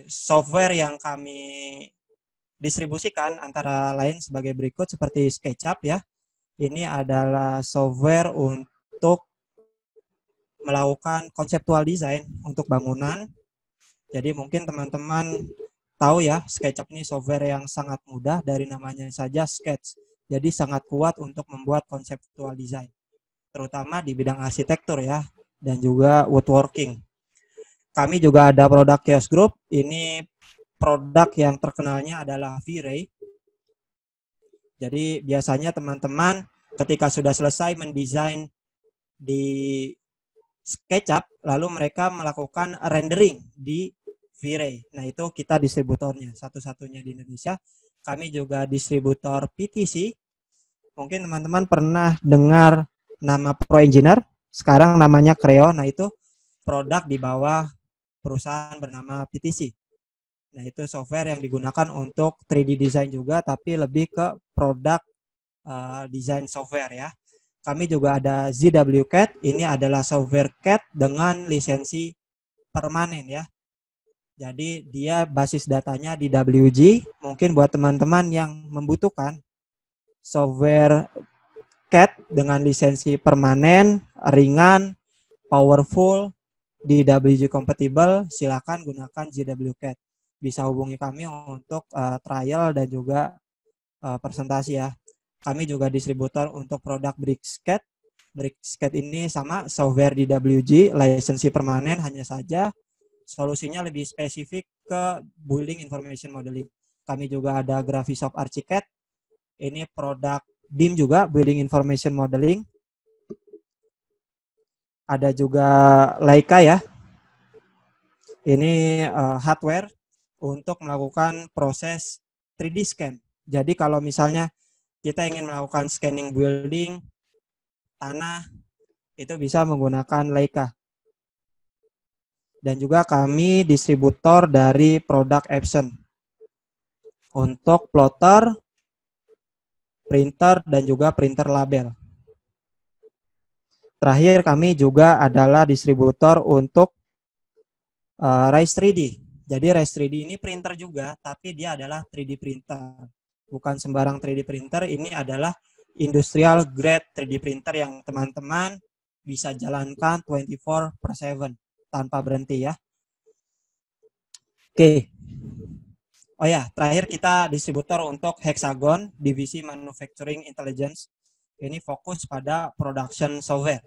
software yang kami distribusikan antara lain sebagai berikut seperti SketchUp ya. Ini adalah software untuk melakukan conceptual design untuk bangunan. Jadi mungkin teman-teman tahu ya, SketchUp ini software yang sangat mudah, dari namanya saja sketch. Jadi sangat kuat untuk membuat conceptual design, terutama di bidang arsitektur ya, dan juga woodworking. Kami juga ada produk Chaos Group. Ini produk yang terkenalnya adalah V-Ray. Jadi biasanya teman-teman ketika sudah selesai mendesain di SketchUp, lalu mereka melakukan rendering di V-Ray. Nah, itu kita distributornya, satu-satunya di Indonesia. Kami juga distributor PTC. Mungkin teman-teman pernah dengar nama Pro Engineer, sekarang namanya Creo. Nah, itu produk di bawah perusahaan bernama PTC. Nah, itu software yang digunakan untuk 3D design juga, tapi lebih ke produk design software ya. Kami juga ada ZWCAD, ini adalah software CAD dengan lisensi permanen ya. Jadi dia basis datanya di WG. Mungkin buat teman-teman yang membutuhkan software CAD dengan lisensi permanen, ringan, powerful, di WG compatible, silakan gunakan ZWCAD. Bisa hubungi kami untuk trial dan juga presentasi ya. Kami juga distributor untuk produk BricsCAD. BricsCAD ini sama software di WG, lisensi permanen, hanya saja solusinya lebih spesifik ke building information modeling. Kami juga ada Graphisoft Archicad. Ini produk BIM juga, building information modeling. Ada juga Leica ya. Ini hardware untuk melakukan proses 3D scan. Jadi kalau misalnya kita ingin melakukan scanning building, tanah, itu bisa menggunakan Leica. Dan juga kami distributor dari produk Epson untuk plotter, printer, dan juga printer label. Terakhir kami juga adalah distributor untuk Rise 3D. Jadi Rise 3D ini printer juga, tapi dia adalah 3D printer. Bukan sembarang 3D printer, ini adalah industrial grade 3D printer yang teman-teman bisa jalankan 24/7 tanpa berhenti ya. Oke. Oh ya, terakhir kita distributor untuk Hexagon, divisi Manufacturing Intelligence. Ini fokus pada production software.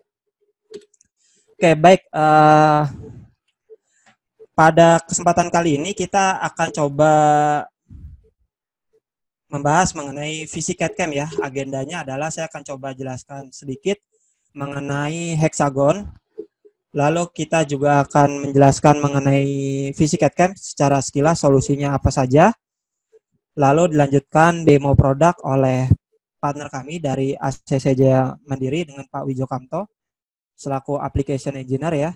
Oke, baik. Pada kesempatan kali ini kita akan coba membahas mengenai visi CAD/CAM ya. Agendanya adalah saya akan coba jelaskan sedikit mengenai Hexagon. Lalu kita juga akan menjelaskan mengenai visi CAD/CAM secara sekilas, solusinya apa saja. Lalu dilanjutkan demo produk oleh partner kami dari ACC Jaya Mandiri dengan Pak Wijo Kamto selaku application engineer ya.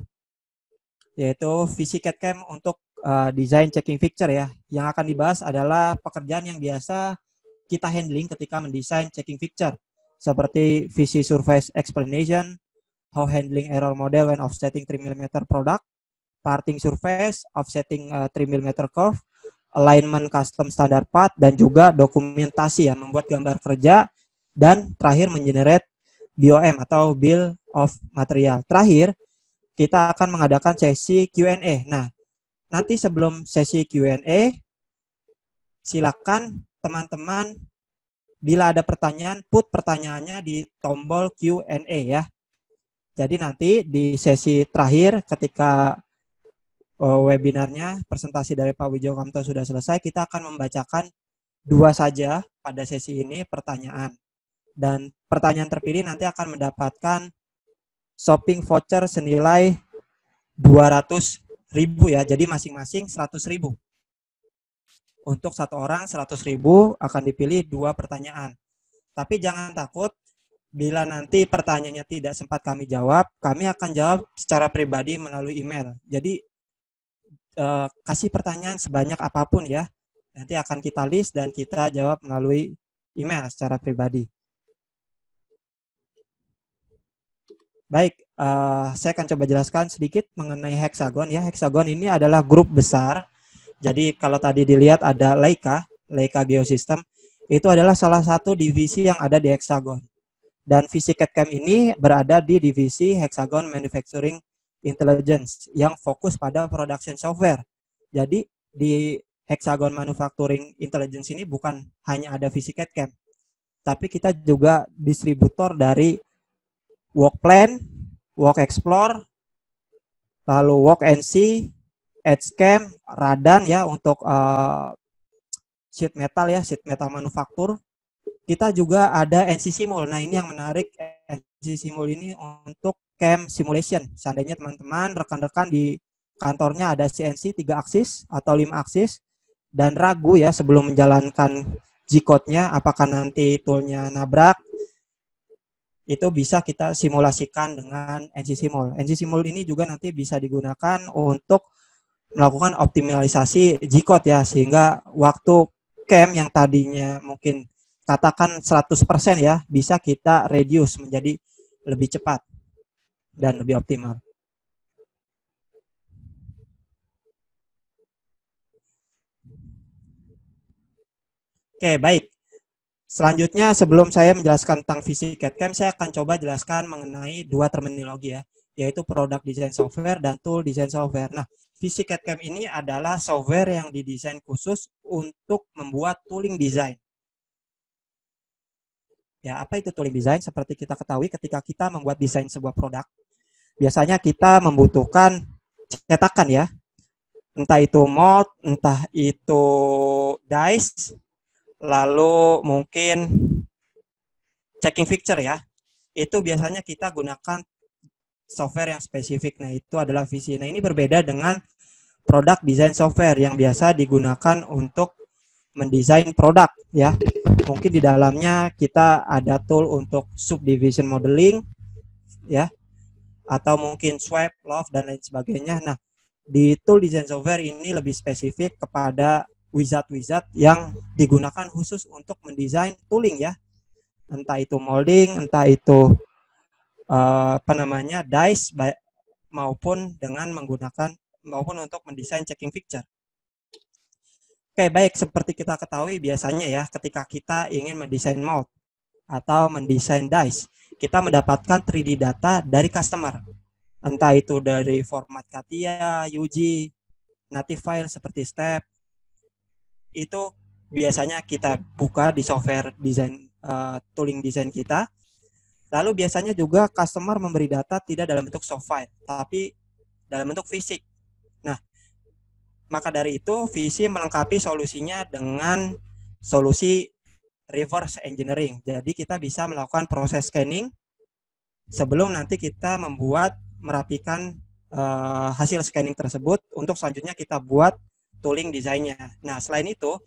Yaitu visi CAD/CAM untuk design checking fixture ya. Yang akan dibahas adalah pekerjaan yang biasa kita handling ketika mendesain checking fixture, seperti visi surface explanation, how handling error model when offsetting 3 mm product, parting surface, offsetting 3 mm curve, alignment custom standard part, dan juga dokumentasi ya, membuat gambar kerja, dan terakhir mengenerate BOM atau Bill of Material. Terakhir, kita akan mengadakan sesi Q&A. Nah, nanti sebelum sesi Q&A, silakan teman-teman bila ada pertanyaan, put pertanyaannya di tombol Q&A ya. Jadi nanti di sesi terakhir ketika webinarnya, presentasi dari Pak Wijo Kamto sudah selesai, kita akan membacakan 2 saja pada sesi ini pertanyaan. Dan pertanyaan terpilih nanti akan mendapatkan shopping voucher senilai 200.000 ya. Jadi masing-masing 100.000. Untuk satu orang 100.000 akan dipilih 2 pertanyaan. Tapi jangan takut, bila nanti pertanyaannya tidak sempat kami jawab, kami akan jawab secara pribadi melalui email. Jadi kasih pertanyaan sebanyak apapun ya. Nanti akan kita list dan kita jawab melalui email secara pribadi. Baik, saya akan coba jelaskan sedikit mengenai Hexagon ya. Hexagon ini adalah grup besar Jadi kalau tadi dilihat ada Leica Geosystem, itu adalah salah satu divisi yang ada di Hexagon. Dan visi CAD/CAM ini berada di divisi Hexagon Manufacturing Intelligence yang fokus pada production software. Jadi di Hexagon Manufacturing Intelligence ini bukan hanya ada visi CAD/CAM, tapi kita juga distributor dari Work Plan, Work Explore, lalu Work NC, Edgecam, Radan ya untuk sheet metal manufaktur. Kita juga ada NC Simul. Nah, ini yang menarik, NC Simul ini untuk CAM simulation. Seandainya teman-teman, rekan-rekan di kantornya ada CNC 3 aksis atau 5 aksis dan ragu ya sebelum menjalankan G-code-nya apakah nanti toolnya nabrak, itu bisa kita simulasikan dengan NC Simul. NC Simul ini juga nanti bisa digunakan untuk melakukan optimalisasi G-code ya, sehingga waktu CAM yang tadinya mungkin katakan 100% ya, bisa kita reduce menjadi lebih cepat dan lebih optimal. Oke, baik. Selanjutnya sebelum saya menjelaskan tentang visi CAD/CAM, saya akan coba jelaskan mengenai dua terminologi ya, yaitu product design software dan tool design software. Nah, visi CAD/CAM ini adalah software yang didesain khusus untuk membuat tooling design. Ya, apa itu tooling design? Seperti kita ketahui ketika kita membuat desain sebuah produk, biasanya kita membutuhkan cetakan ya, entah itu mold, entah itu dies, lalu mungkin checking fixture ya. Itu biasanya kita gunakan software yang spesifik. Nah, itu adalah visi. Nah, ini berbeda dengan product design software yang biasa digunakan untuk mendesain produk ya. Mungkin di dalamnya kita ada tool untuk subdivision modeling ya, atau mungkin swipe, loft dan lain sebagainya. Nah, di tool design software ini lebih spesifik kepada wizard-wizard yang digunakan khusus untuk mendesain tooling ya. Entah itu molding, entah itu dies maupun dengan menggunakan maupun untuk mendesain checking fixture. Oke, baik, seperti kita ketahui biasanya ya ketika kita ingin mendesain mold atau mendesain dies, kita mendapatkan 3D data dari customer. Entah itu dari format CATIA, UG, native file seperti step. Itu biasanya kita buka di software design tooling design kita. Lalu biasanya juga customer memberi data tidak dalam bentuk soft file, tapi dalam bentuk fisik. Nah, maka dari itu visi melengkapi solusinya dengan solusi reverse engineering. Jadi kita bisa melakukan proses scanning sebelum nanti kita merapikan hasil scanning tersebut untuk selanjutnya kita buat tooling desainnya. Nah, selain itu,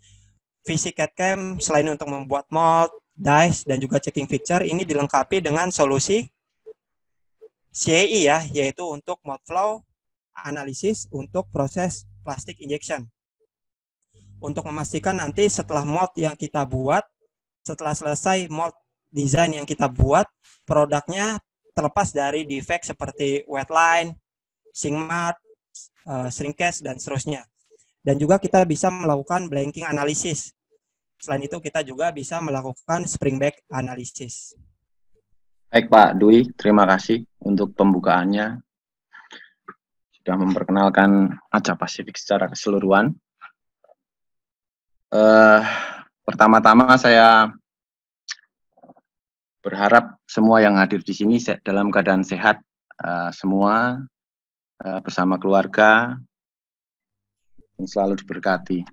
visi CAD/CAM selain untuk membuat mold, dies, dan juga checking fixture, ini dilengkapi dengan solusi CAE ya, yaitu untuk mold flow analisis untuk proses plastic injection. Untuk memastikan nanti setelah mold yang kita buat, setelah selesai mold design yang kita buat, produknya terlepas dari defect seperti wet line, sink mat, shrinkage, dan seterusnya. Dan juga kita bisa melakukan blanking analysis. Selain itu kita juga bisa melakukan spring back analysis. Baik Pak Dwi, terima kasih untuk pembukaannya. Sudah memperkenalkan Asia Pasifik secara keseluruhan. Pertama-tama saya berharap semua yang hadir di sini dalam keadaan sehat, semua bersama keluarga, dan selalu diberkati.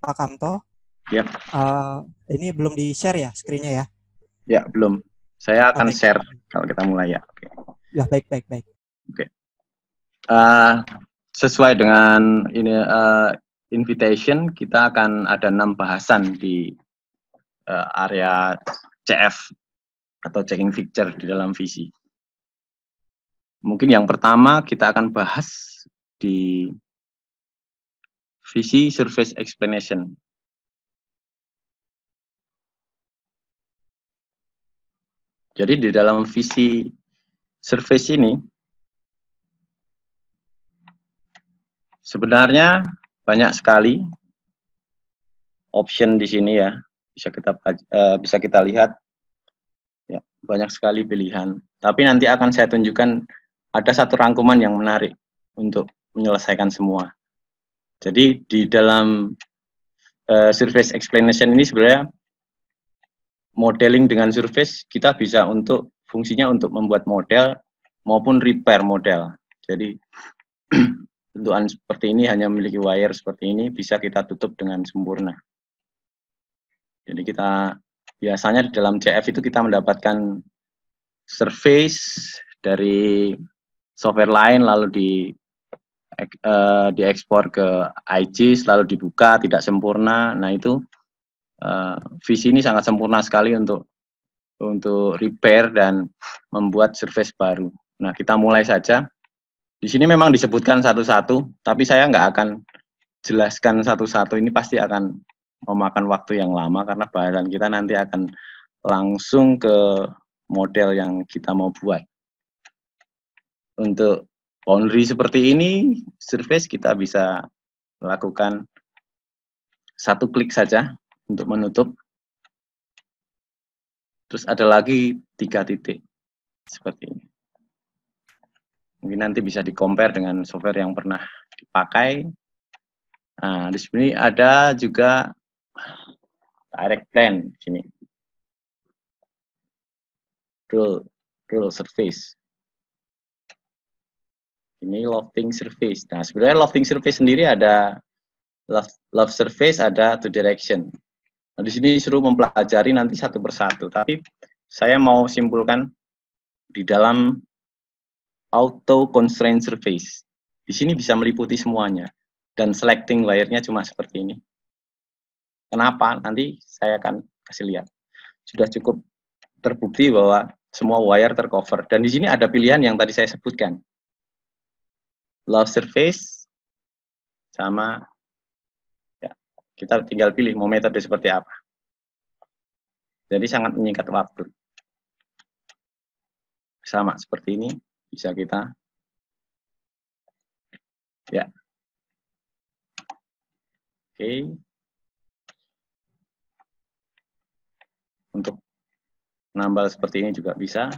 Pak Kamto, yep. Ini belum di-share ya screen-nya ya? Ya, belum. Saya akan share kalau kita mulai ya. Okay. Ya, baik. Oke. Sesuai dengan ini invitation, kita akan ada 6 bahasan di area CF atau checking fixture di dalam visi. Mungkin yang pertama kita akan bahas di visi surface explanation. Jadi di dalam visi surface ini Sebenarnya banyak sekali option di sini ya, bisa kita lihat ya, banyak sekali pilihan. Tapi nanti akan saya tunjukkan ada satu rangkuman yang menarik untuk menyelesaikan semua. Jadi di dalam surface explanation ini sebenarnya modeling dengan surface kita bisa untuk fungsinya untuk membuat model maupun repair model. Jadi bentukan seperti ini hanya memiliki wire seperti ini bisa kita tutup dengan sempurna. Jadi kita biasanya di dalam CF itu kita mendapatkan surface dari software lain lalu diekspor ke IGS lalu dibuka tidak sempurna. Nah itu visi ini sangat sempurna sekali untuk repair dan membuat surface baru. Nah kita mulai saja. Di sini memang disebutkan satu-satu, tapi saya nggak akan jelaskan satu-satu. Ini pasti akan memakan waktu yang lama karena bahasan kita nanti akan langsung ke model yang kita mau buat. Untuk boundary seperti ini, surface kita bisa lakukan satu klik saja untuk menutup. Terus ada lagi 3 titik seperti ini. Mungkin nanti bisa di-compare dengan software yang pernah dipakai. Nah, di sini ada juga direct plane di sini. Rule surface. Ini lofting surface. Nah, sebenarnya lofting surface sendiri ada love surface, ada two direction. Nah, di sini suruh mempelajari nanti satu persatu. Tapi saya mau simpulkan di dalam auto constraint surface. Di sini bisa meliputi semuanya. Dan selecting wire-nya cuma seperti ini. Kenapa? Nanti saya akan kasih lihat. Sudah cukup terbukti bahwa semua wire tercover. Dan di sini ada pilihan yang tadi saya sebutkan. Love surface sama ya, kita tinggal pilih mau metode seperti apa. Jadi sangat menyingkat waktu. Sama seperti ini bisa kita ya. Oke. Untuk nambal seperti ini juga bisa.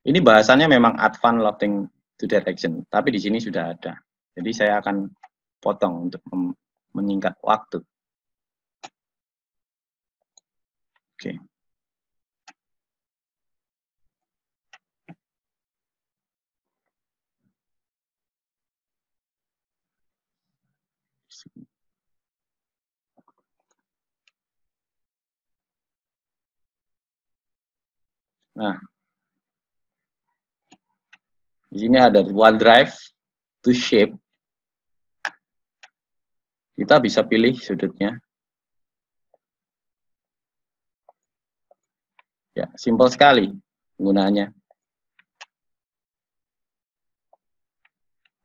Ini bahasanya memang advanced lofting two direction, tapi di sini sudah ada. Jadi saya akan potong untuk menyingkat waktu. Oke. Nah, di sini ada OneDrive to shape. Kita bisa pilih sudutnya. Ya, simpel sekali penggunaannya.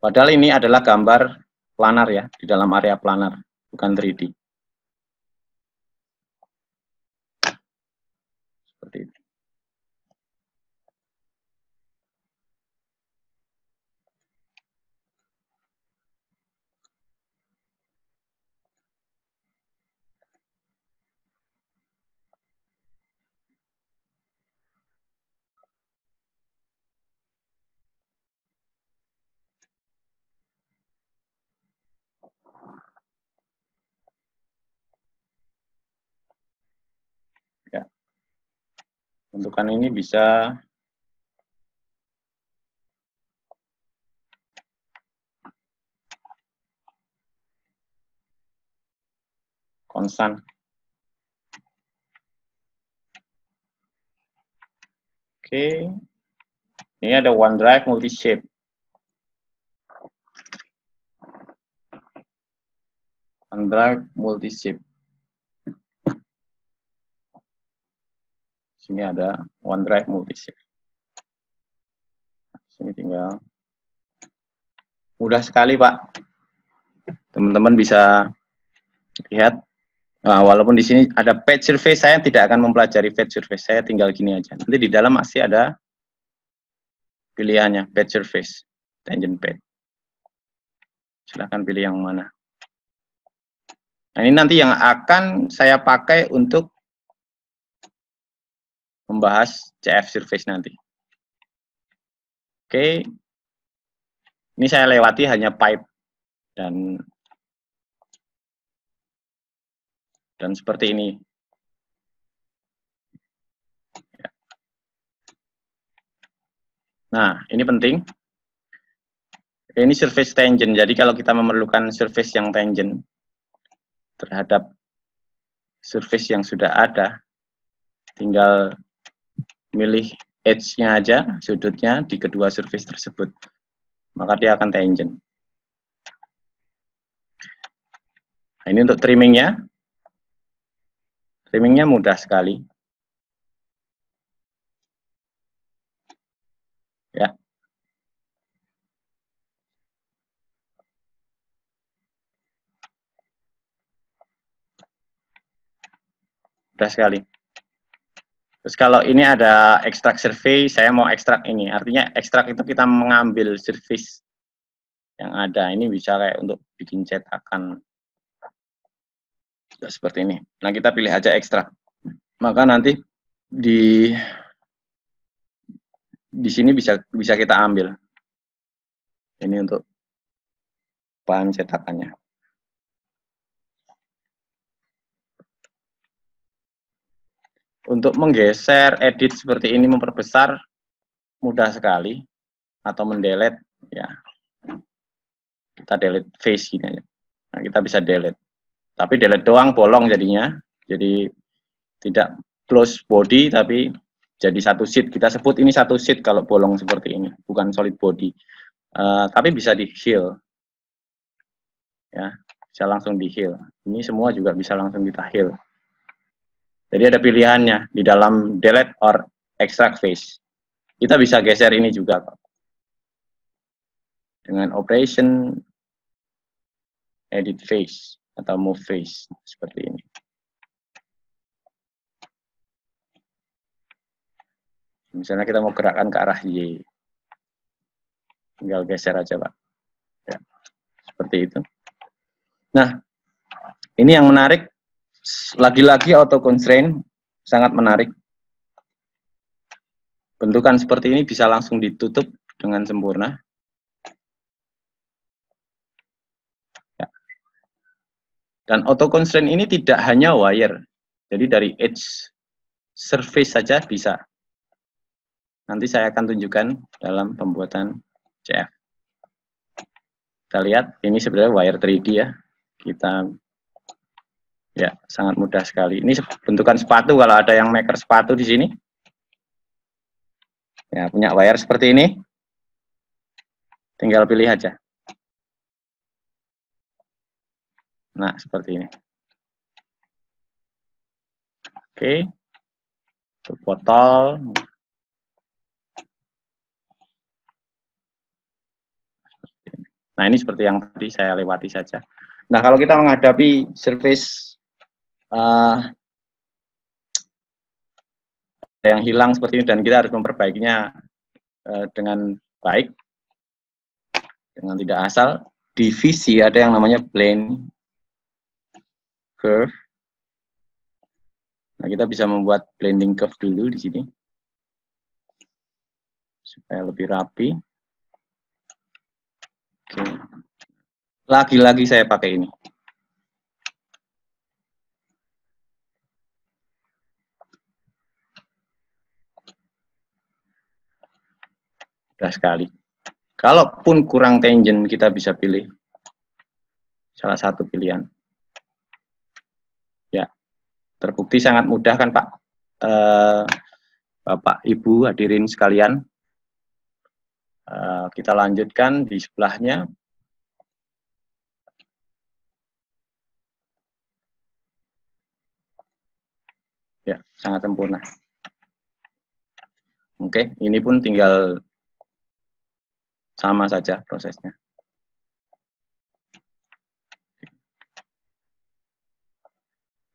Padahal ini adalah gambar planar ya, di dalam area planar, bukan 3D. Seperti itu. Ya. Bentukan ini bisa konstan. Oke. Ini ada OneDrive multi-shape. OneDrive multi-shape. Sini ada OneDrive multi-shape. Sini tinggal. Mudah sekali, Pak. Teman-teman bisa lihat. Nah, walaupun di sini ada page surface, saya tidak akan mempelajari page surface. Saya tinggal gini aja. Nanti di dalam masih ada pilihannya, page surface, tangent page. Silahkan pilih yang mana. Nah, ini nanti yang akan saya pakai untuk membahas CF surface nanti. Oke, ini saya lewati hanya pipe dan seperti ini. Nah, ini penting. Ini surface tangent. Jadi kalau kita memerlukan surface yang tangent terhadap surface yang sudah ada, tinggal milih edge-nya aja, sudutnya di kedua surface tersebut. Maka dia akan tangent. Nah, ini untuk trimmingnya. Trimmingnya mudah sekali. Ya. Mudah sekali. Terus kalau ini ada extract surface, saya mau ekstrak ini. Artinya ekstrak itu kita mengambil surface yang ada. Ini bisa kayak untuk bikin cetakan. Seperti ini. Nah, kita pilih aja ekstrak. Maka nanti di sini bisa kita ambil. Ini untuk bahan cetakannya. Untuk menggeser, edit seperti ini, memperbesar, mudah sekali. Atau mendelete, ya. Kita delete face gini aja. Nah, kita bisa delete. Tapi delete doang, bolong jadinya. Jadi tidak close body, tapi jadi satu sheet. Kita sebut ini satu sheet kalau bolong seperti ini, bukan solid body. Tapi bisa di heal. Ya, bisa langsung di heal. Ini semua juga bisa langsung kita heal. Jadi ada pilihannya di dalam delete or extract face. Kita bisa geser ini juga dengan operation edit face atau move face seperti ini. Misalnya kita mau gerakkan ke arah Y, tinggal geser aja Pak. Ya, seperti itu. Nah, ini yang menarik. Lagi-lagi auto constraint sangat menarik. Bentukan seperti ini bisa langsung ditutup dengan sempurna. Ya. Dan auto constraint ini tidak hanya wire. Jadi dari edge surface saja bisa. Nanti saya akan tunjukkan dalam pembuatan CF. Kita lihat, ini sebenarnya wire 3D ya. Kita ya sangat mudah sekali. Ini bentukan sepatu, kalau ada yang maker sepatu di sini. Ya, punya wire seperti ini. Tinggal pilih aja. Nah, seperti ini. Oke. Untuk botol. Nah, ini seperti yang tadi saya lewati saja. Nah, kalau kita menghadapi surface yang hilang seperti ini dan kita harus memperbaikinya dengan baik, dengan tidak asal, di VC ada yang namanya blend curve. Nah, kita bisa membuat blending curve dulu di sini supaya lebih rapi. Oke. Lagi-lagi saya pakai ini. Mudah sekali. Kalaupun kurang tangent, kita bisa pilih salah satu pilihan. Ya, terbukti sangat mudah kan Pak, Bapak, Ibu, hadirin sekalian. Kita lanjutkan di sebelahnya. Ya, sangat sempurna. Oke, ini pun tinggal sama saja prosesnya.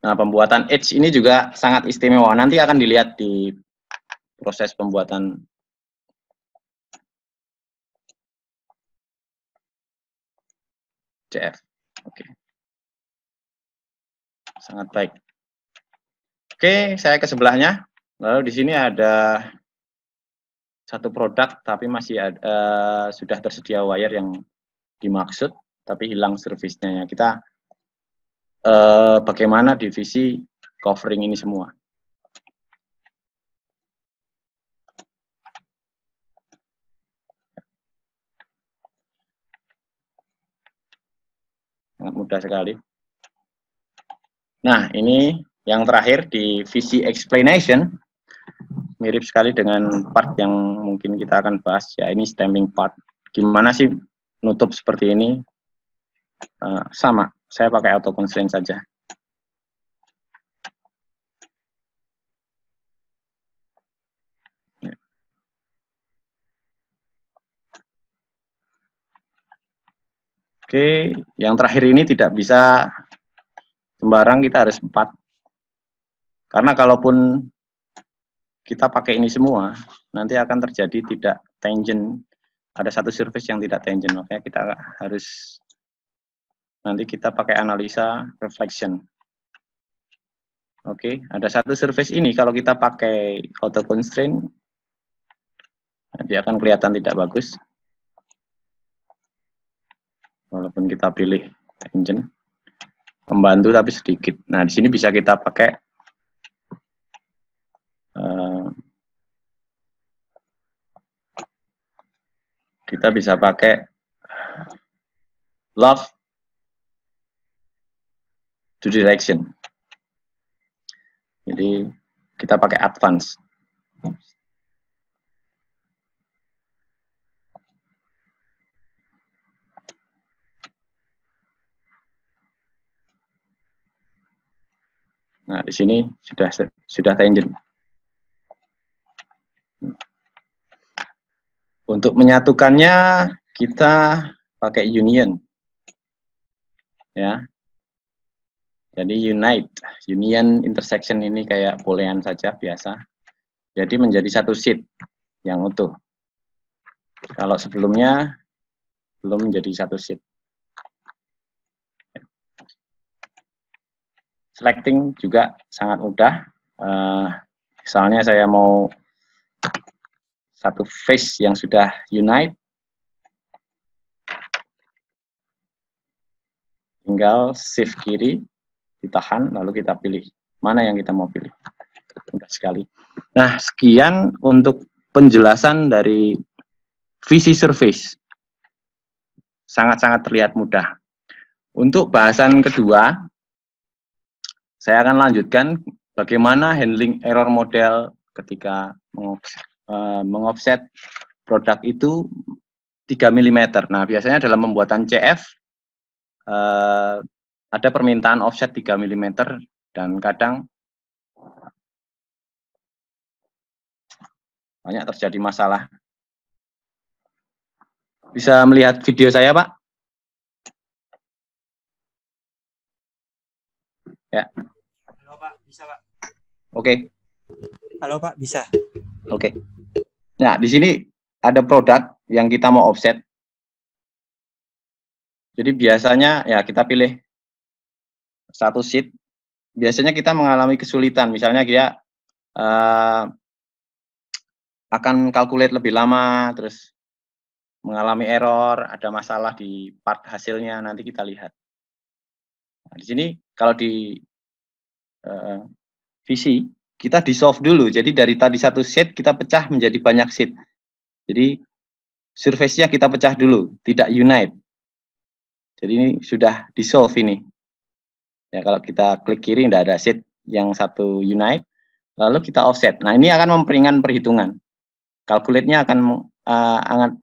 Nah, pembuatan edge ini juga sangat istimewa. Nanti akan dilihat di proses pembuatan. CF. Oke. Sangat baik. Oke, saya ke sebelahnya. Lalu di sini ada satu produk, tapi masih ada, sudah tersedia wire yang dimaksud, tapi hilang service-nya. Kita bagaimana divisi covering ini semua. Sangat mudah sekali. Nah, ini yang terakhir di visi explanation, mirip sekali dengan part yang mungkin kita akan bahas, ya ini stemming part. Gimana sih nutup seperti ini? Sama, saya pakai auto constraint saja. Oke, yang terakhir ini tidak bisa sembarang, kita harus 4. Karena kalaupun kita pakai ini semua, nanti akan terjadi tidak tangent. Ada satu surface yang tidak tangent, makanya kita harus, nanti kita pakai analisa reflection. Oke, ada satu surface ini, kalau kita pakai auto constraint, dia akan kelihatan tidak bagus. Walaupun kita pilih tangent, membantu tapi sedikit. Nah, di sini bisa kita pakai love to direction. Jadi kita pakai advance. Nah, di sini sudah tangent. Untuk menyatukannya kita pakai union. Ya. Jadi union intersection ini kayak boolean saja biasa. Jadi menjadi satu sheet yang utuh. Kalau sebelumnya belum menjadi satu sheet. Selecting juga sangat mudah. Misalnya saya mau satu face yang sudah unite, tinggal shift kiri, ditahan, lalu kita pilih mana yang kita mau pilih. Mudah sekali. Nah, sekian untuk penjelasan dari visi surface. Sangat-sangat terlihat mudah. Untuk bahasan kedua, saya akan lanjutkan bagaimana handling error model ketika mengofset produk itu 3 mm. Nah, biasanya dalam pembuatan CF ada permintaan offset 3 mm dan kadang banyak terjadi masalah. Bisa melihat video saya, Pak? Ya. Halo Pak, bisa Pak? Oke. Halo Pak, bisa. Oke. Nah, di sini ada produk yang kita mau offset. Jadi biasanya ya kita pilih satu sheet. Biasanya kita mengalami kesulitan. Misalnya dia akan calculate lebih lama, terus mengalami error, ada masalah di part hasilnya, nanti kita lihat. Nah, di sini kalau di visi, kita di solve dulu. Jadi dari tadi satu sheet kita pecah menjadi banyak sheet. Jadi surface-nya kita pecah dulu, tidak unite. Jadi ini sudah di solve ini. Ya, kalau kita klik kiri tidak ada sheet yang satu unite, lalu kita offset. Nah, ini akan memperingan perhitungan. Calculate-nya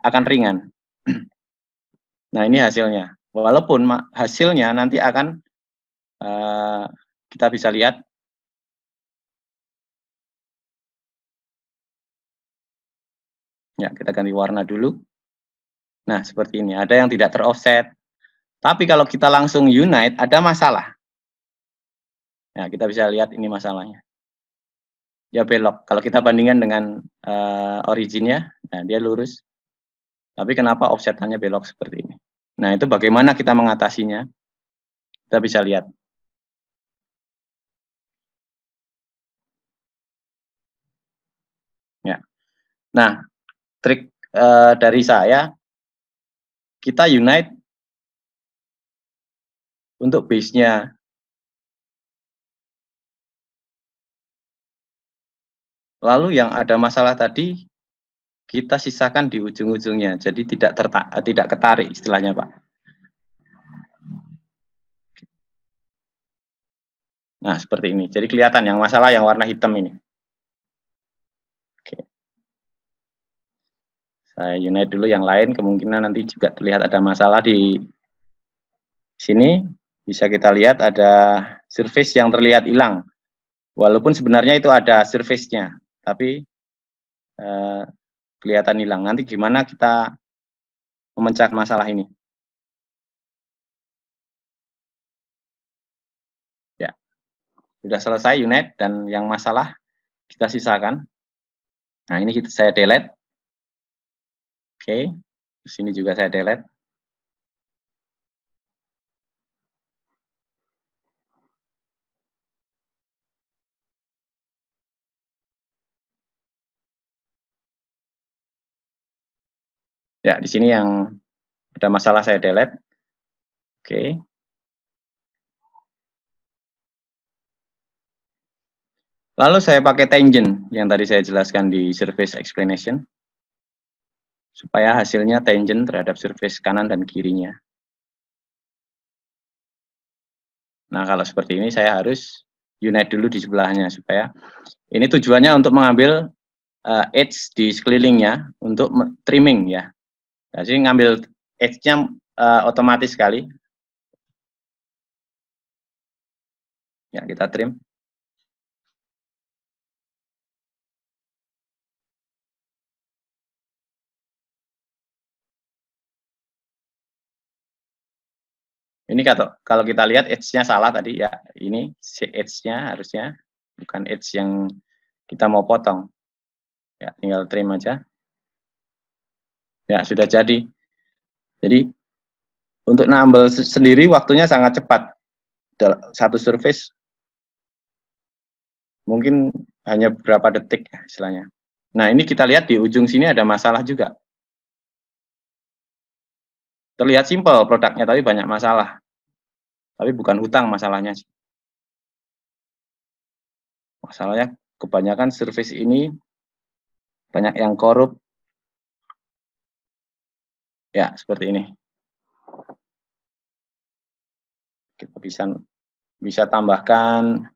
akan ringan. Nah, ini hasilnya. Walaupun hasilnya nanti akan kita bisa lihat ya, kita ganti warna dulu. Nah, seperti ini. Ada yang tidak teroffset. Tapi kalau kita langsung unite, ada masalah. Nah, kita bisa lihat ini masalahnya. Dia belok. Kalau kita bandingkan dengan originnya, nah dia lurus. Tapi kenapa offsetannya belok seperti ini? Nah, itu bagaimana kita mengatasinya? Kita bisa lihat. Ya. Nah, trik dari saya, kita unite untuk base-nya. Lalu yang ada masalah tadi, kita sisakan di ujung-ujungnya. Jadi tidak ketarik istilahnya, Pak. Nah, seperti ini. Jadi kelihatan yang masalah yang warna hitam ini. Oke. Saya unite dulu yang lain, kemungkinan nanti juga terlihat ada masalah di sini. Bisa kita lihat ada surface yang terlihat hilang. Walaupun sebenarnya itu ada surface-nya, tapi kelihatan hilang. Nanti gimana kita memecahkan masalah ini? Ya, sudah selesai unite dan yang masalah kita sisakan. Nah, ini saya delete. Oke, di sini juga saya delete. Ya, di sini yang ada masalah saya delete. Oke. Lalu saya pakai tangent yang tadi saya jelaskan di surface explanation. Supaya hasilnya tangent terhadap surface kanan dan kirinya. Nah, kalau seperti ini saya harus unite dulu di sebelahnya supaya ini tujuannya untuk mengambil edge di sekelilingnya untuk trimming ya. Jadi ngambil edge-nya otomatis sekali. Ya, kita trim. Ini kalau kita lihat edge-nya salah tadi ya. Ini si edge-nya harusnya bukan edge yang kita mau potong. Ya, tinggal trim aja. Ya, sudah jadi. Jadi untuk nambel sendiri waktunya sangat cepat. Satu surface mungkin hanya beberapa detik istilahnya. Nah, ini kita lihat di ujung sini ada masalah juga. Terlihat simpel produknya tapi banyak masalah. Tapi bukan hutang masalahnya. Masalahnya kebanyakan surface ini banyak yang korup. Ya, seperti ini. Kita bisa tambahkan.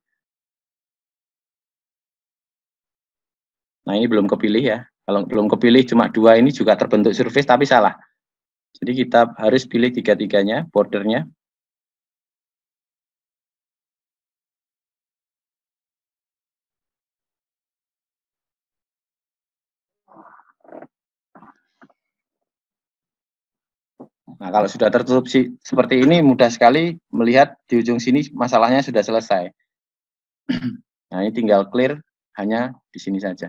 Nah, ini belum kepilih ya. Kalau belum kepilih cuma 2 ini juga terbentuk surface tapi salah. Jadi kita harus pilih 3-3-nya, bordernya. Nah, kalau sudah tertutup seperti ini, mudah sekali melihat di ujung sini masalahnya sudah selesai. Nah, ini tinggal clear, hanya di sini saja.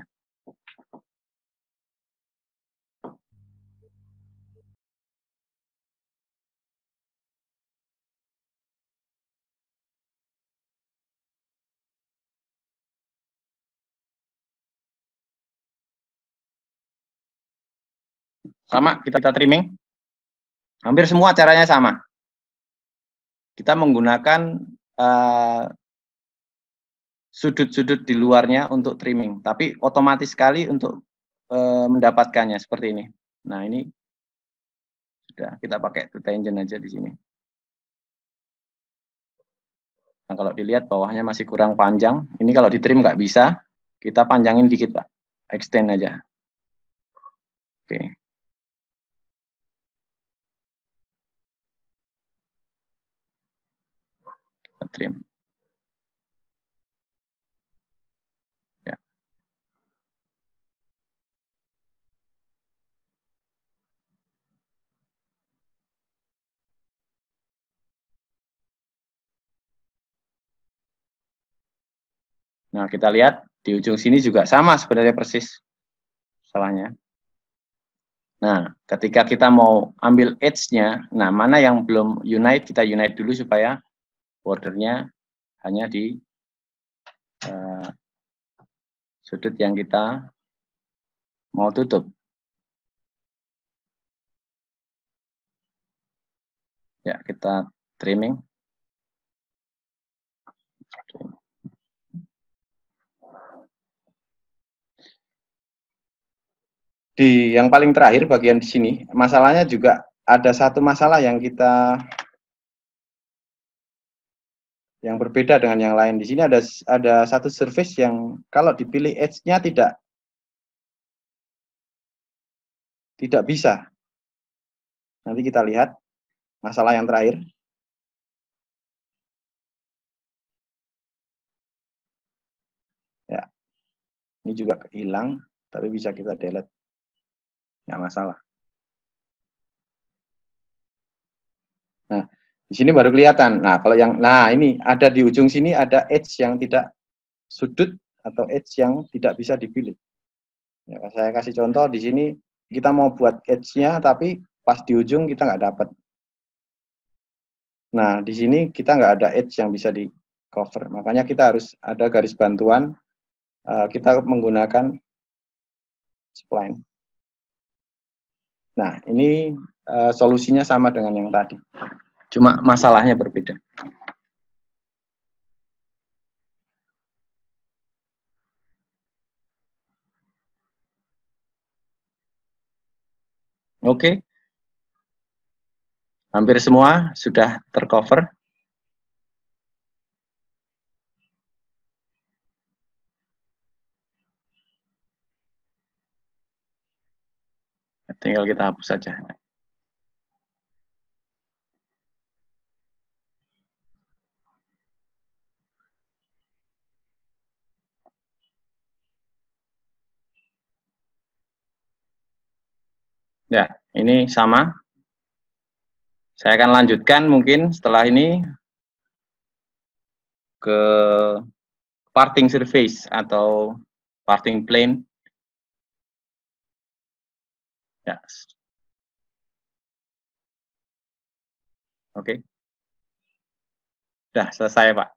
Sama, kita trimming. Hampir semua caranya sama. Kita menggunakan sudut-sudut di luarnya untuk trimming, tapi otomatis sekali untuk mendapatkannya seperti ini. Nah, ini sudah kita pakai tangent aja di sini. Nah, kalau dilihat bawahnya masih kurang panjang, ini kalau di trim nggak bisa, kita panjangin dikit Pak, extend aja. Oke. Kita trim. Ya. Nah, kita lihat di ujung sini juga sama sebenarnya persis salahnya. Nah, ketika kita mau ambil edge-nya, nah mana yang belum unite, kita unite dulu supaya bordernya hanya di sudut yang kita mau tutup. Ya, kita trimming. Di yang paling terakhir bagian di sini, masalahnya juga ada satu masalah yang yang berbeda dengan yang lain. Di sini ada satu surface yang kalau dipilih edge-nya tidak bisa. Nanti kita lihat masalah yang terakhir. Ya, ini juga hilang, tapi bisa kita delete. Nggak masalah. Nah, di sini baru kelihatan. Nah, kalau ini ada di ujung sini ada edge yang tidak sudut atau edge yang tidak bisa dipilih. Ya, saya kasih contoh di sini kita mau buat edge-nya, tapi pas di ujung kita nggak dapat. Nah, di sini kita nggak ada edge yang bisa di cover. Makanya kita harus ada garis bantuan. Kita menggunakan spline. Nah, ini solusinya sama dengan yang tadi. Cuma masalahnya berbeda. Oke. Hampir semua sudah tercover. Tinggal kita hapus saja. Ya, ini sama. Saya akan lanjutkan mungkin setelah ini ke parting surface atau parting plane. Ya. Oke. Sudah selesai, Pak.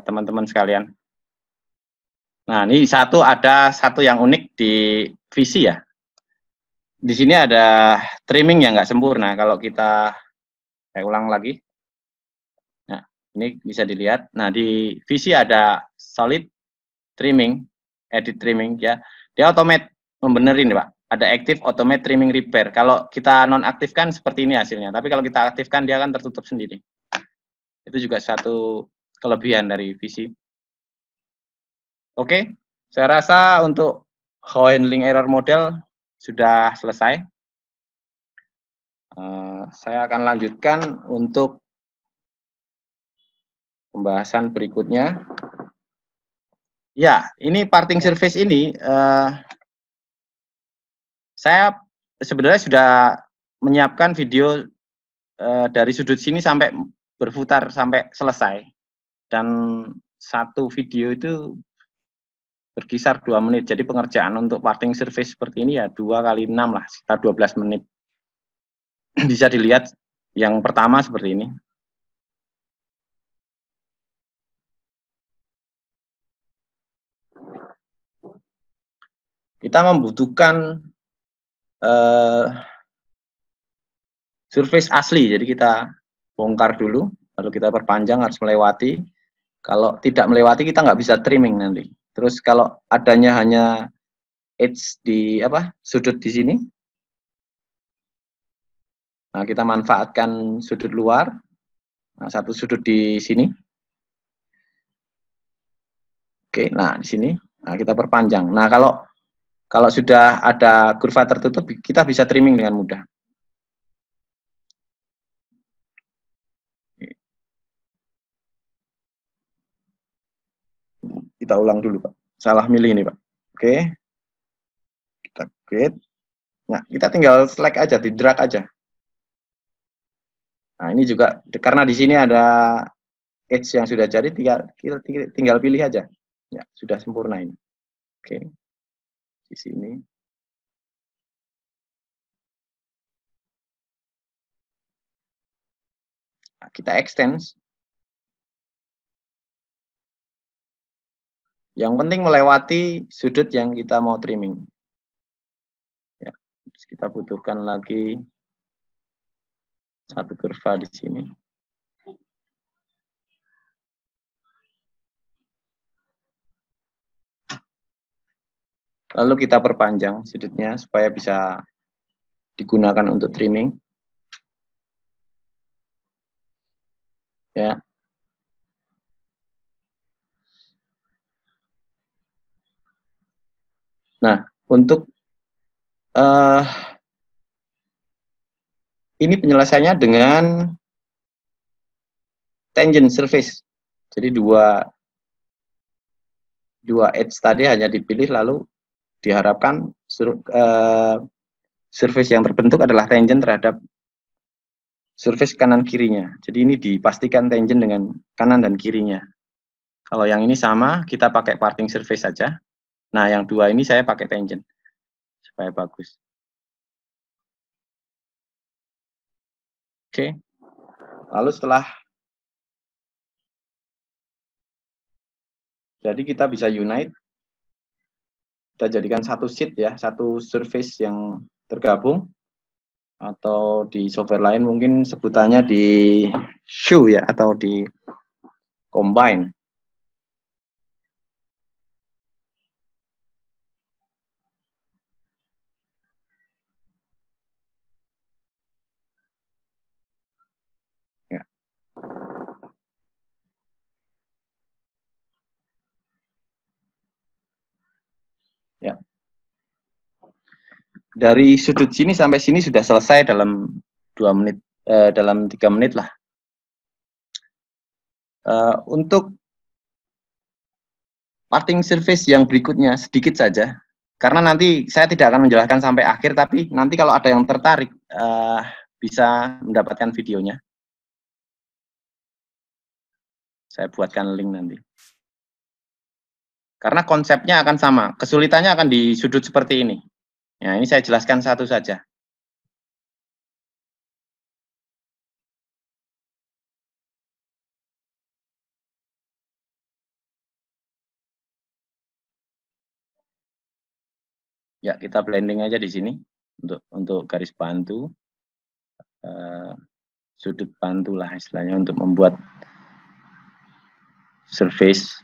Teman-teman sekalian. Nah, ini ada satu yang unik di visi ya. Di sini ada trimming yang nggak sempurna. Kalau saya ulang lagi. Nah, ini bisa dilihat. Nah, di visi ada solid trimming, edit trimming ya. Dia otomatis membenerin, Pak. Ada active automate trimming repair. Kalau kita nonaktifkan seperti ini hasilnya. Tapi kalau kita aktifkan dia akan tertutup sendiri. Itu juga satu kelebihan dari visi. Oke, saya rasa untuk handling error model sudah selesai. Saya akan lanjutkan untuk pembahasan berikutnya. Ya, ini parting surface ini saya sebenarnya sudah menyiapkan video dari sudut sini sampai berputar sampai selesai. Dan satu video itu berkisar 2 menit. Jadi pengerjaan untuk parting surface seperti ini ya 2 kali 6 lah, sekitar 12 menit. Bisa dilihat yang pertama seperti ini. Kita membutuhkan surface asli, jadi kita bongkar dulu, lalu kita perpanjang, harus melewati. Kalau tidak melewati kita nggak bisa trimming nanti. Terus kalau adanya hanya edge di sudut di sini, nah kita manfaatkan sudut luar, nah satu sudut di sini. Oke, nah di sini, nah kita perpanjang. Nah kalau sudah ada kurva tertutup, kita bisa trimming dengan mudah. Kita ulang dulu, Pak. Salah milih ini, Pak. Oke. Kita create. Nah, kita tinggal select aja, di drag aja. Nah, ini juga karena di sini ada edge yang sudah jadi, tinggal pilih aja. Ya, sudah sempurna ini. Oke. Di sini. kita extend. Yang penting melewati sudut yang kita mau trimming. Ya, terus kita butuhkan lagi satu kurva di sini. Lalu kita perpanjang sudutnya supaya bisa digunakan untuk trimming. Ya. Nah, untuk ini penyelesaiannya dengan tangent surface. Jadi dua edge tadi hanya dipilih, lalu diharapkan surface yang terbentuk adalah tangent terhadap surface kanan kirinya. Jadi ini dipastikan tangent dengan kanan dan kirinya. Kalau yang ini sama, kita pakai parting surface saja. Nah, yang dua ini saya pakai tangent supaya bagus. Oke. Lalu setelah jadi kita bisa unite, kita jadikan satu sheet ya, satu surface yang tergabung, atau di software lain mungkin sebutannya di shoe ya, atau di combine. Ya. Ya. Dari sudut sini sampai sini sudah selesai dalam 2 menit, dalam 3 menit lah. Untuk parting surface yang berikutnya sedikit saja, karena nanti saya tidak akan menjelaskan sampai akhir, tapi nanti kalau ada yang tertarik bisa mendapatkan videonya. Saya buatkan link nanti. Karena konsepnya akan sama, kesulitannya akan di sudut seperti ini. Nah, ini saya jelaskan satu saja. Ya, kita blending aja di sini untuk garis bantu, sudut bantu lah istilahnya untuk membuat surface.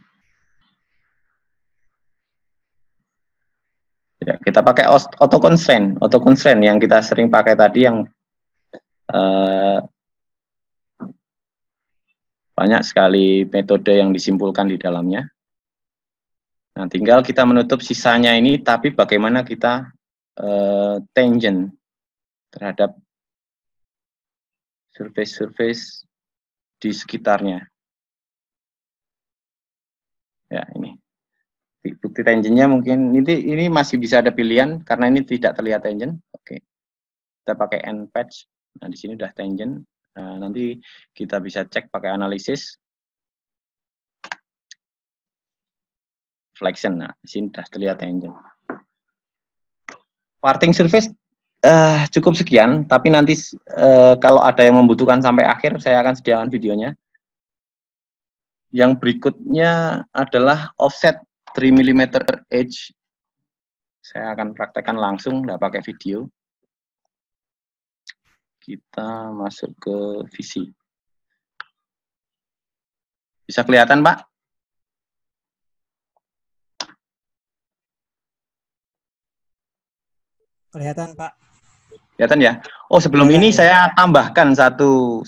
Ya, kita pakai auto constraint yang kita sering pakai tadi, yang banyak sekali metode yang disimpulkan di dalamnya. Nah, tinggal kita menutup sisanya ini, tapi bagaimana kita tangent terhadap surface di sekitarnya. Ya, ini. Bukti tangentnya mungkin ini masih bisa ada pilihan karena ini tidak terlihat tangent. Oke. Kita pakai end patch. Nah, di sini udah tangent. Nah, nanti kita bisa cek pakai analisis flexion. Nah, di sini sudah terlihat tangent. Parting surface cukup sekian, tapi nanti kalau ada yang membutuhkan sampai akhir, saya akan sediakan videonya. Yang berikutnya adalah offset 3 mm edge. Saya akan praktekkan langsung, nggak pakai video. Kita masuk ke visi. Bisa kelihatan, Pak? Kelihatan, Pak. Kelihatan ya? Oh, sebelum ini saya tambahkan satu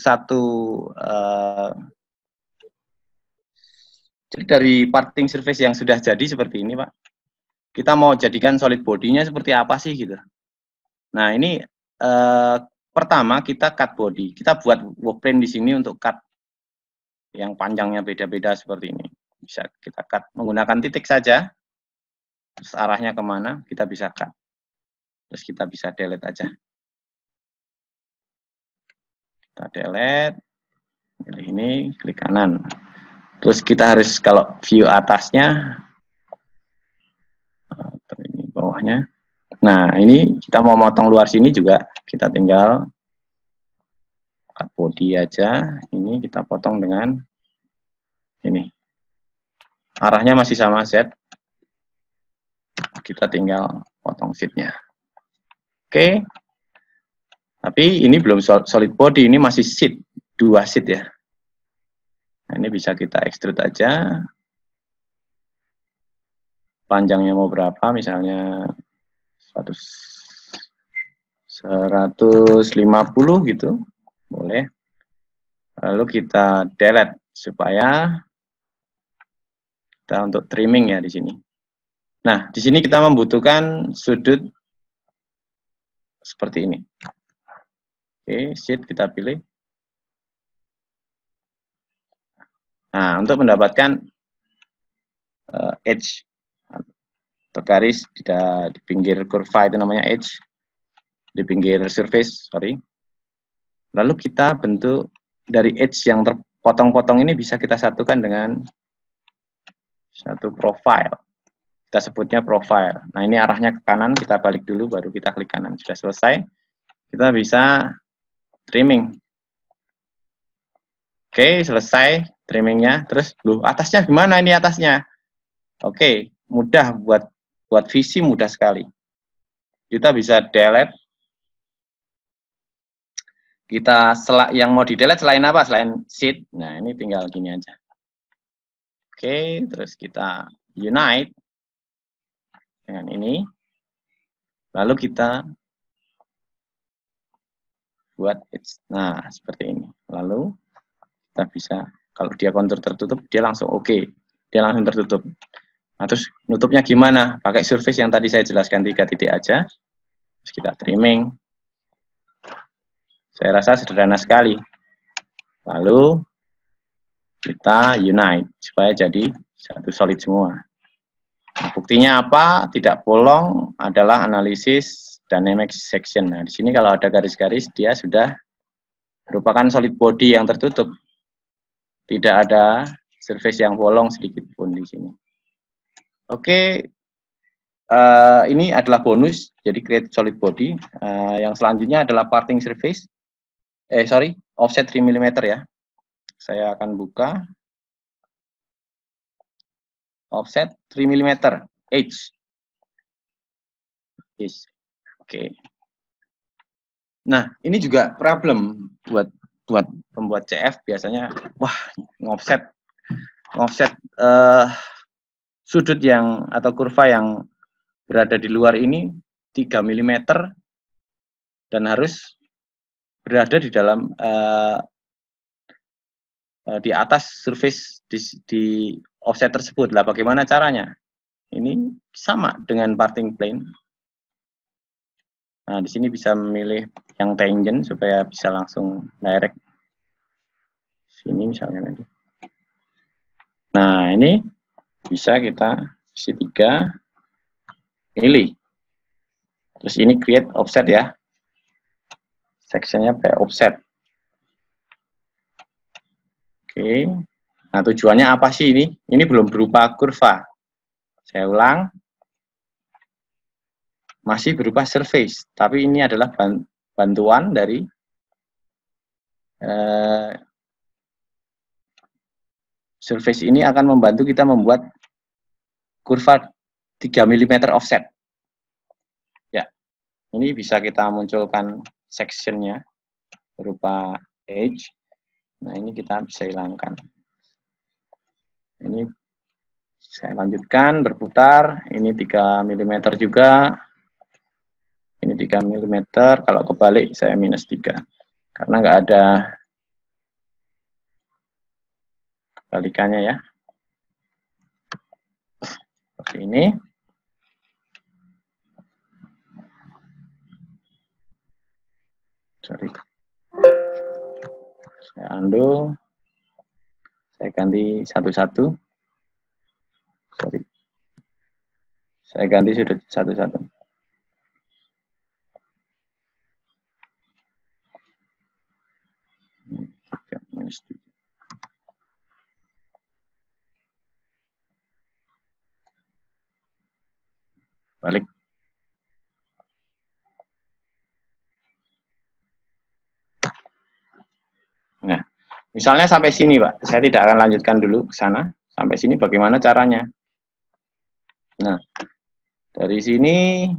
jadi dari parting surface yang sudah jadi seperti ini, Pak. Kita mau jadikan solid body-nya seperti apa sih gitu. Nah, ini pertama kita cut body. Kita buat work plane di sini untuk cut yang panjangnya beda-beda seperti ini. Bisa kita cut menggunakan titik saja. Terus arahnya kemana, kita bisa cut. Terus kita bisa delete aja. Kita delete. Pilih ini, klik kanan. Terus kita harus, kalau view atasnya, ini bawahnya. Nah, ini kita mau motong luar sini juga, kita tinggal cut body aja. Ini kita potong dengan ini. Arahnya masih sama Z. Kita tinggal potong sheet-nya. Oke. Tapi ini belum solid body, ini masih sheet, 2 sheet ya. Nah, ini bisa kita extrude aja. Panjangnya mau berapa, misalnya 150 gitu, boleh. Lalu kita delete supaya kita untuk trimming ya di sini. Nah, di sini kita membutuhkan sudut seperti ini. Oke, sheet kita pilih. Nah, untuk mendapatkan edge atau garis di pinggir kurva itu namanya edge, di pinggir surface, sorry. Lalu kita bentuk dari edge yang terpotong-potong ini bisa kita satukan dengan satu profile. Kita sebutnya profile. Nah, ini arahnya ke kanan, kita balik dulu baru kita klik kanan. Sudah selesai. Kita bisa trimming. Oke, selesai trimmingnya. Terus, atasnya gimana ini atasnya? Oke, mudah buat visi mudah sekali. Kita bisa delete. Yang mau di delete selain apa? Selain sheet. Nah, ini tinggal gini aja. Oke, terus kita unite dengan ini. Lalu kita buat edge. Nah, seperti ini. Lalu kita bisa, kalau dia kontur tertutup, dia langsung oke. Dia langsung tertutup. Nah, terus nutupnya gimana? Pakai surface yang tadi saya jelaskan 3 titik aja. Terus kita trimming. Saya rasa sederhana sekali. Lalu kita unite supaya jadi satu solid semua. Nah, buktinya apa? Tidak bolong adalah analisis dynamic section. Nah, di sini kalau ada garis-garis, dia sudah merupakan solid body yang tertutup. Tidak ada surface yang bolong sedikit pun di sini. Oke, ini adalah bonus, jadi create solid body. Yang selanjutnya adalah parting surface. Offset 3 mm ya. Saya akan buka. Offset 3 mm, H. Yes. Oke. Nah, ini juga problem buat pembuat CF biasanya, wah, ngoffset sudut yang atau kurva yang berada di luar ini 3 mm dan harus berada di dalam di atas surface di offset tersebut. Lah, bagaimana caranya? Ini sama dengan parting plane. Nah, di sini bisa memilih yang tangent supaya bisa langsung direct. Sini misalnya nanti. Nah, ini bisa kita isi 3, pilih. Terus ini create offset ya. Sectionnya pakai offset. Oke. Nah, tujuannya apa sih ini? Ini belum berupa kurva. Saya ulang. Masih berupa surface, tapi ini adalah bantuan dari surface ini akan membantu kita membuat kurva 3 mm offset. Ya, ini bisa kita munculkan sectionnya berupa edge. Nah, ini kita bisa hilangkan. Ini saya lanjutkan berputar. Ini 3 mm juga. Ini 3 mm. Kalau kebalik saya -3 karena nggak ada kebalikannya ya. Seperti ini. Sorry. Saya undo. Saya ganti satu-satu. Sorry. Saya ganti sudut satu-satu. Balik. misalnya sampai sini, Pak. Saya tidak akan lanjutkan dulu ke sana. Sampai sini bagaimana caranya? Nah, dari sini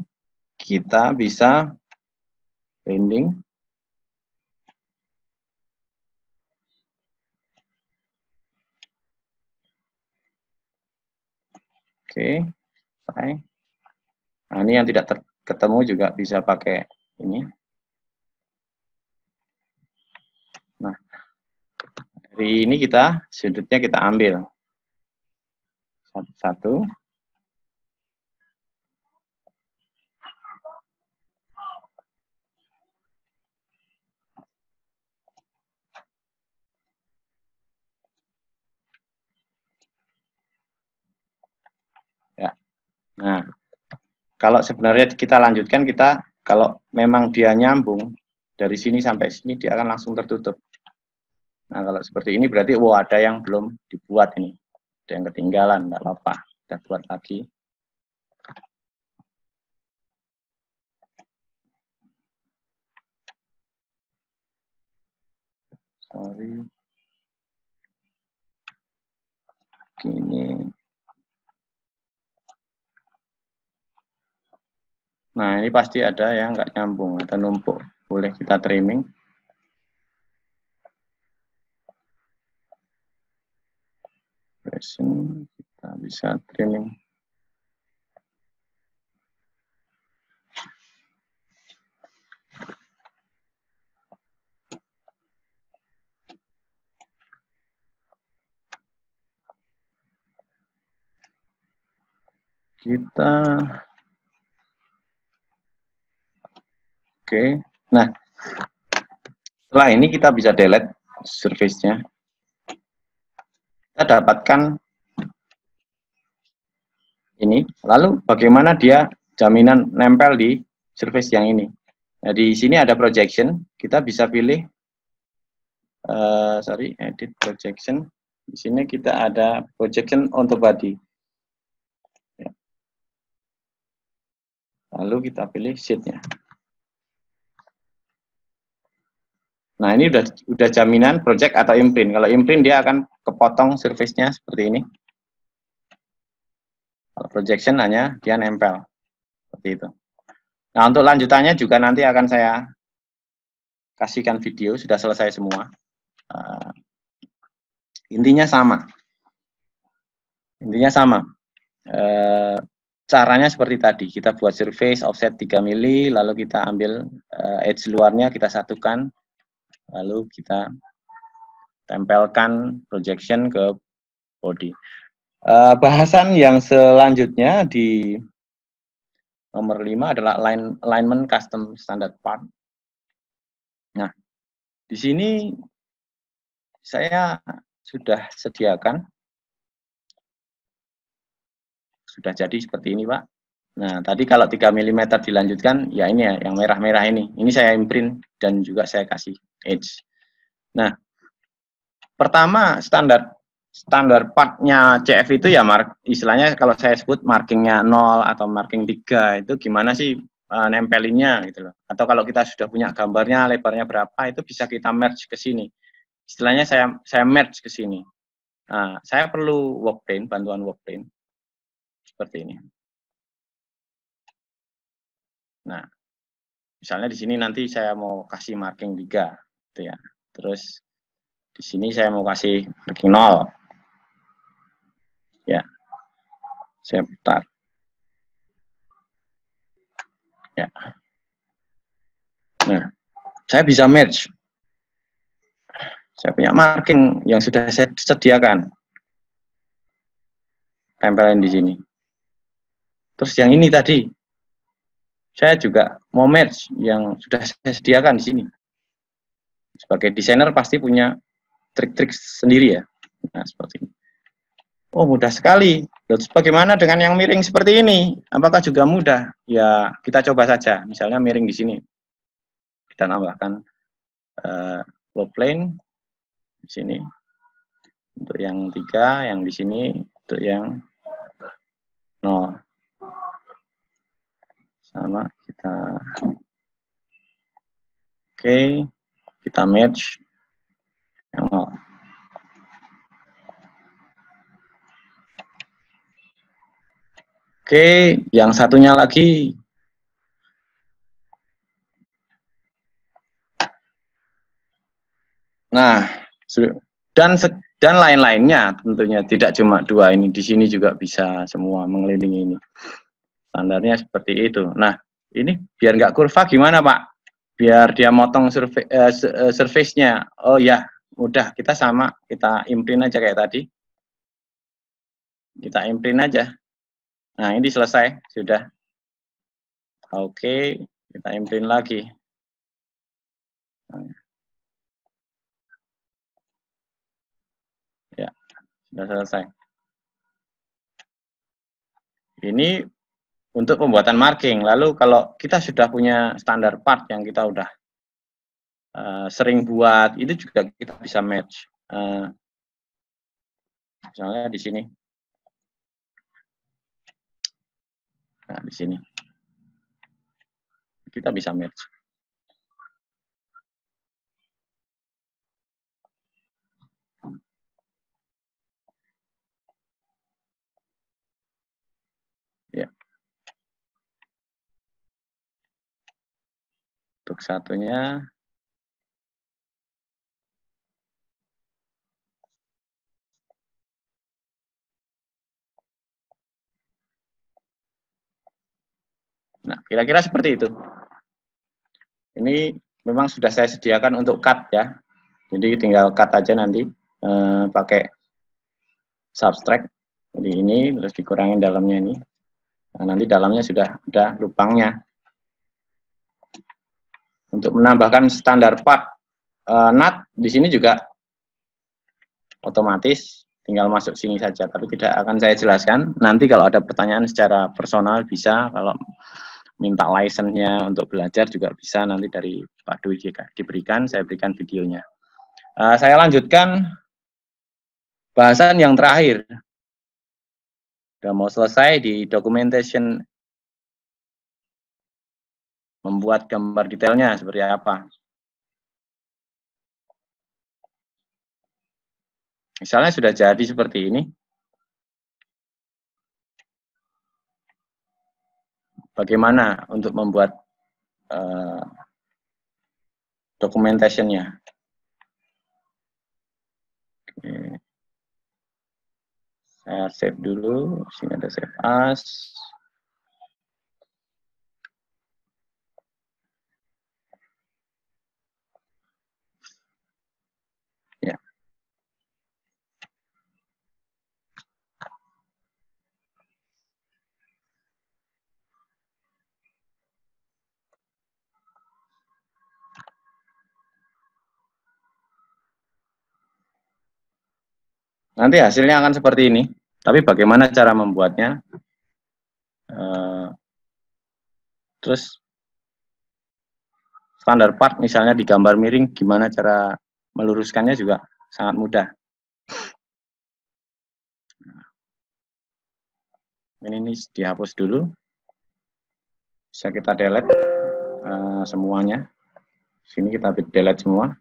kita bisa bending. Oke, selesai. Nah, ini yang tidak ketemu juga bisa pakai ini. Nah, dari ini sudutnya kita ambil satu-satu. Ya. Nah, kalau sebenarnya kita lanjutkan, kalau memang dia nyambung dari sini sampai sini, dia akan langsung tertutup. Nah, kalau seperti ini berarti ada yang belum dibuat ini. Ada yang ketinggalan, enggak apa-apa. Kita buat lagi. Sorry. Gini. Nah, ini pasti ada yang nggak nyambung atau numpuk. Boleh kita trimming. Kita bisa trimming. Oke. Nah, setelah ini kita bisa delete surface-nya. Kita dapatkan ini. Lalu bagaimana dia jaminan nempel di surface yang ini? Nah, di sini ada projection. Kita bisa pilih, edit projection. Di sini kita ada projection on the body. Lalu kita pilih sheet-nya. Nah, ini udah jaminan project atau imprint. Kalau imprint dia akan kepotong surface-nya seperti ini. Kalau projection hanya dia nempel. Seperti itu. Nah, untuk lanjutannya juga nanti akan saya kasihkan video, sudah selesai semua. Intinya sama. Caranya seperti tadi, kita buat surface offset 3 mili, lalu kita ambil edge luarnya, kita satukan, lalu kita tempelkan projection ke body. Bahasan yang selanjutnya di nomor 5 adalah alignment custom standard part. Nah, di sini saya sudah sediakan, sudah jadi seperti ini, Pak. Nah, tadi kalau 3 mm dilanjutkan, ya ini ya, yang merah-merah ini. Ini saya imprint dan juga saya kasih edge. Nah, pertama standar partnya CF itu ya istilahnya kalau saya sebut markingnya 0 atau marking 3 itu gimana sih nempelinnya gitu loh. Atau kalau kita sudah punya gambarnya lebarnya berapa itu bisa kita merge ke sini. Istilahnya saya merge ke sini. Nah, saya perlu workplane, bantuan workplane seperti ini. Nah, misalnya di sini nanti saya mau kasih marking 3 gitu ya. Terus di sini saya mau kasih marking 0. Ya. Saya putar. Ya. Nah, saya bisa merge. Saya punya marking yang sudah saya sediakan. Tempelin di sini. Terus yang ini tadi, saya juga mau merge yang sudah saya sediakan di sini. Sebagai desainer pasti punya trik-trik sendiri ya. Nah, seperti ini. Oh, mudah sekali. Terus bagaimana dengan yang miring seperti ini? Apakah juga mudah? Ya, kita coba saja. Misalnya miring di sini. Kita tambahkan low plane di sini. Untuk yang 3, yang di sini, untuk yang 0. Sama kita. Oke, kita match yang 0. Oke, yang satunya lagi. Nah, dan lain-lainnya tentunya, tidak cuma dua ini, di sini juga bisa semua mengelilingi ini. Standarnya seperti itu. Nah, ini biar nggak kurva gimana Pak? Biar dia motong surface-nya. Oh ya, mudah. Kita sama, kita imprint aja kayak tadi. Kita imprint aja. Nah, ini selesai, sudah. Oke, kita imprint lagi. Ya, sudah selesai. Ini untuk pembuatan marking. Lalu kalau kita sudah punya standar part yang kita udah sering buat, itu juga kita bisa match. Misalnya di sini. Nah, di sini. Kita bisa match. Ya. Untuk satunya. Nah, kira-kira seperti itu. Ini memang sudah saya sediakan untuk cut ya. Jadi tinggal cut aja nanti pakai subtract. Jadi ini terus dikurangin dalamnya ini. Nah, nanti dalamnya sudah ada lubangnya. Untuk menambahkan standar part nut di sini juga otomatis tinggal masuk sini saja, tapi tidak akan saya jelaskan. Nanti kalau ada pertanyaan secara personal bisa, kalau minta license-nya untuk belajar juga bisa, nanti dari Pak Dwi diberikan, saya berikan videonya. Saya lanjutkan bahasan yang terakhir. Sudah mau selesai di documentation, membuat gambar detailnya seperti apa. Misalnya sudah jadi seperti ini. Bagaimana untuk membuat documentation-nya. Oke. Saya save dulu, sini ada save as. Ya. Nanti hasilnya akan seperti ini. Tapi bagaimana cara membuatnya? Terus standar part misalnya di gambar miring, gimana cara meluruskannya juga sangat mudah. Ini dihapus dulu. Bisa kita delete semuanya. Sini kita delete semua.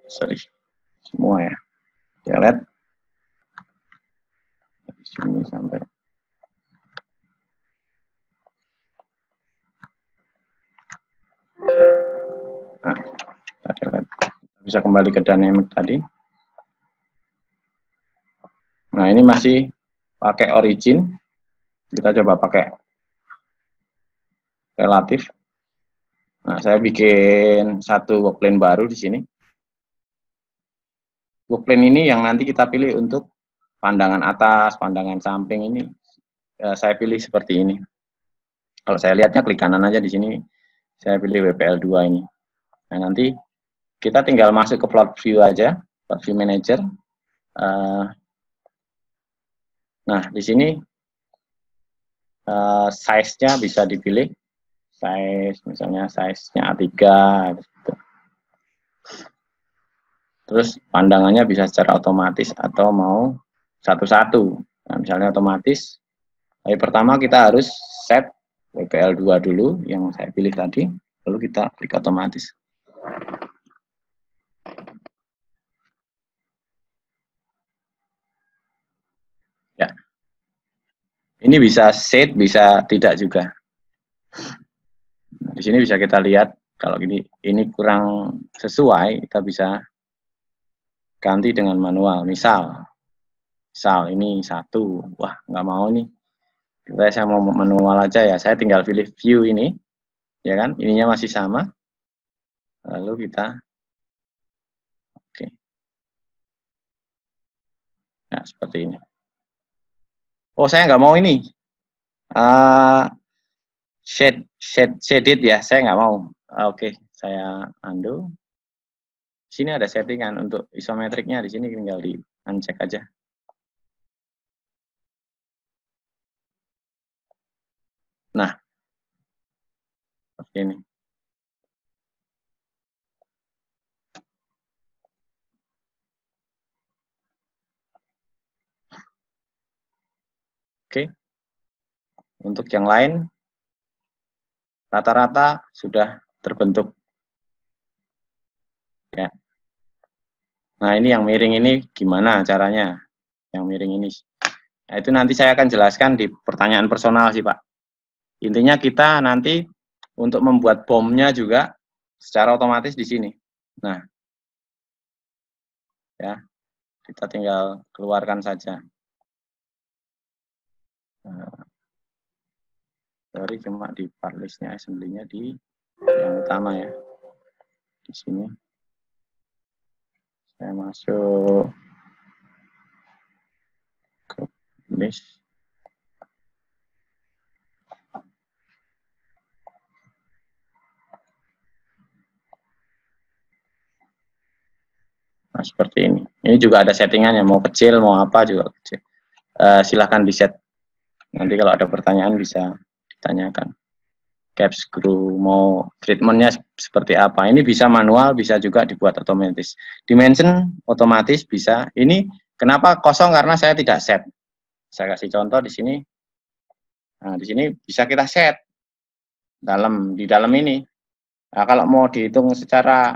Sorry, semua ya. Delete. Dari sini sampai. Nah, kita delete. Bisa kembali ke dynamic tadi. Nah, ini masih pakai origin. Kita coba pakai relatif. Nah, saya bikin satu workplane baru di sini. Workplane ini yang nanti kita pilih untuk pandangan atas, pandangan samping ini. Saya pilih seperti ini. Kalau saya lihatnya klik kanan aja di sini. Saya pilih WPL2 ini. Nah, nanti kita tinggal masuk ke plot view aja, plot view manager. Nah, di sini size-nya bisa dipilih. Size, misalnya size-nya A3. Gitu. Terus pandangannya bisa secara otomatis atau mau satu-satu. Nah, misalnya otomatis, tapi pertama kita harus set WPL2 dulu, yang saya pilih tadi, lalu kita klik otomatis. Ya, Ini bisa shade, bisa tidak juga. Nah, di sini bisa kita lihat kalau ini kurang sesuai, kita bisa ganti dengan manual. Misal ini 1, wah nggak mau nih. Saya mau manual aja ya. Saya tinggal pilih view ini, ya kan? Ininya masih sama. Lalu kita, oke. Nah seperti ini. Oh saya nggak mau ini. Shaded ya, saya nggak mau. Oke, saya undo. Di sini ada settingan untuk isometriknya, di sini tinggal di uncheck aja. Nah, seperti ini. Oke, untuk yang lain rata-rata sudah terbentuk. Ya. Nah ini yang miring ini gimana caranya? Yang miring ini. Nah itu nanti saya akan jelaskan di pertanyaan personal sih Pak. Intinya kita nanti untuk membuat bomnya juga secara otomatis di sini. Nah, ya kita tinggal keluarkan saja. Nah, sorry cuma di part listnya, assembly-nya di yang utama ya. Di sini saya masuk ke list. Nah, seperti ini. Ini juga ada settingannya, mau kecil, mau apa juga kecil. Silahkan di set. Nanti kalau ada pertanyaan bisa ditanyakan. Caps screw, mau treatmentnya seperti apa. Ini bisa manual, bisa juga dibuat otomatis. Dimension otomatis bisa. Ini kenapa kosong? Karena saya tidak set. Saya kasih contoh di sini. Nah, di sini bisa kita set di dalam ini. Nah, kalau mau dihitung secara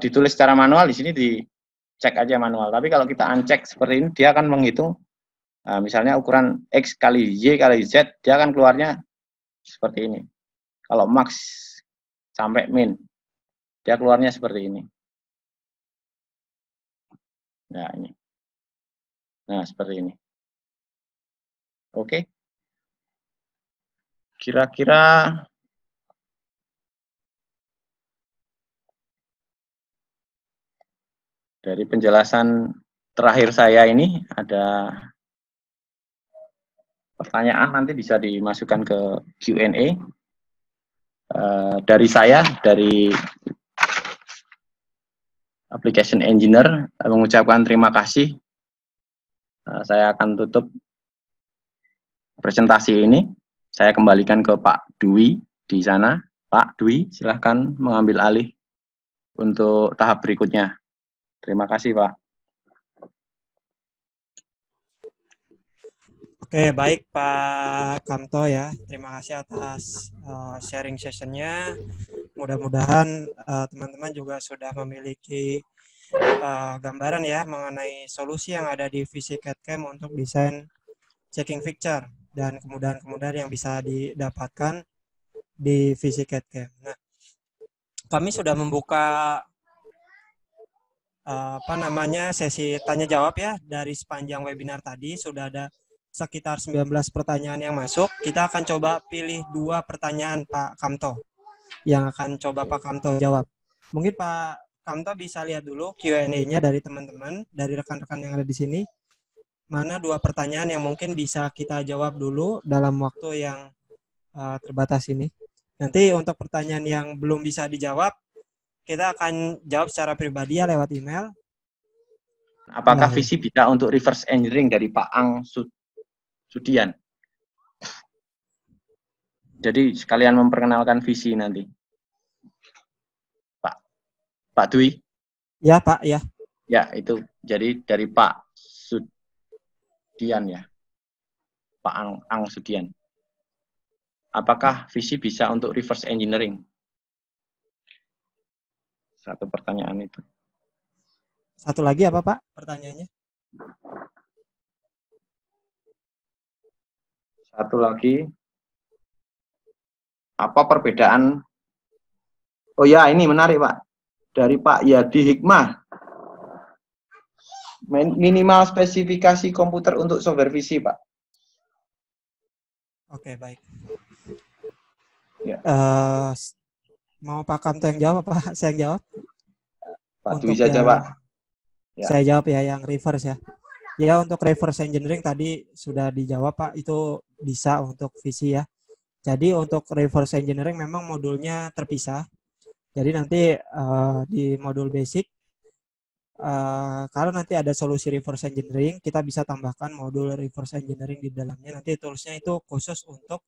ditulis secara manual di sini dicek aja manual. Tapi kalau kita uncheck seperti ini, dia akan menghitung misalnya ukuran X kali Y kali Z, dia akan keluarnya seperti ini. Kalau max sampai min, dia keluarnya seperti ini. Nah, ini. Nah, seperti ini. Oke. Kira-kira dari penjelasan terakhir saya ini ada pertanyaan, nanti bisa dimasukkan ke Q&A. Dari saya, dari Application Engineer, mengucapkan terima kasih. Saya akan tutup presentasi ini. Saya kembalikan ke Pak Dwi di sana. Pak Dwi, silahkan mengambil alih untuk tahap berikutnya. Terima kasih, Pak. Oke, baik Pak Kamto ya. Terima kasih atas sharing sessionnya. Mudah-mudahan teman-teman juga sudah memiliki gambaran ya mengenai solusi yang ada di VisiCAD-CAM untuk desain checking fixture dan kemudahan-kemudahan yang bisa didapatkan di VisiCAD-CAM. Nah, kami sudah membuka sesi tanya jawab ya. Dari sepanjang webinar tadi sudah ada sekitar 19 pertanyaan yang masuk. Kita akan coba pilih 2 pertanyaan Pak Kamto yang akan coba Pak Kamto jawab. Mungkin Pak Kamto bisa lihat dulu Q&A-nya dari teman-teman, dari rekan-rekan yang ada di sini. Mana 2 pertanyaan yang mungkin bisa kita jawab dulu dalam waktu yang terbatas ini. Nanti untuk pertanyaan yang belum bisa dijawab, kita akan jawab secara pribadi ya lewat email. Apakah visi bisa untuk reverse engineering dari Pak Ang Sudian? Jadi sekalian memperkenalkan visi nanti. Pak Dwi? Ya Pak, ya. Ya, itu. Jadi dari Pak Sudian ya. Pak Ang Sudian. Apakah visi bisa untuk reverse engineering? Satu pertanyaan itu. Satu lagi apa Pak pertanyaannya? Satu lagi, apa perbedaan? Oh ya, ini menarik Pak. Dari Pak Yadi Hikmah. Minimal spesifikasi komputer untuk software visi, Pak. Oke, baik. Ya. Mau Pak Kamto yang jawab, Pak? Saya yang jawab? Pak Dwi saja, Pak. Ya. Saya jawab ya, yang reverse ya. Ya, untuk reverse engineering tadi sudah dijawab, Pak. Itu bisa untuk visi ya. Jadi untuk reverse engineering memang modulnya terpisah. Jadi nanti di modul basic, kalau nanti ada solusi reverse engineering, kita bisa tambahkan modul reverse engineering di dalamnya. Nanti toolsnya itu khusus untuk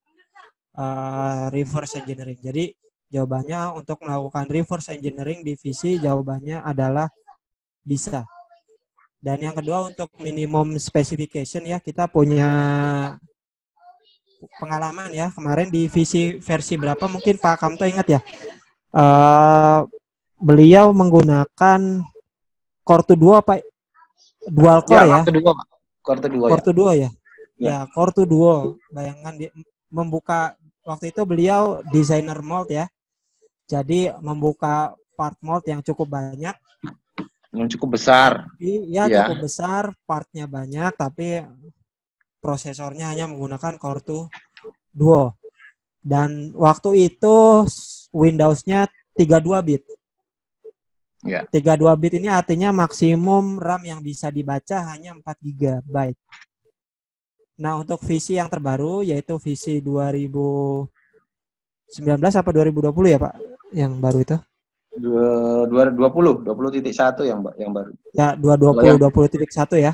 reverse engineering. Jadi jawabannya untuk melakukan reverse engineering di visi, jawabannya adalah bisa. Dan yang kedua untuk minimum specification ya, kita punya pengalaman ya kemarin di visi versi berapa mungkin Pak Kamto ingat ya, beliau menggunakan Core 2 Pak, dual core ya, Core 2 ya. Ya, Core 2. Bayangkan membuka waktu itu beliau designer mold ya, jadi membuka part mold yang cukup banyak, yang cukup besar. Ya, cukup besar, partnya banyak, tapi prosesornya hanya menggunakan Core 2. Dan waktu itu Windows-nya 32 bit. Ya. 32 bit ini artinya maksimum RAM yang bisa dibaca hanya 4 GB. Nah, untuk visi yang terbaru yaitu visi 2019 apa 2020 ya, Pak? Yang baru itu? 20.1 yang baru. Ya, 20.1 ya.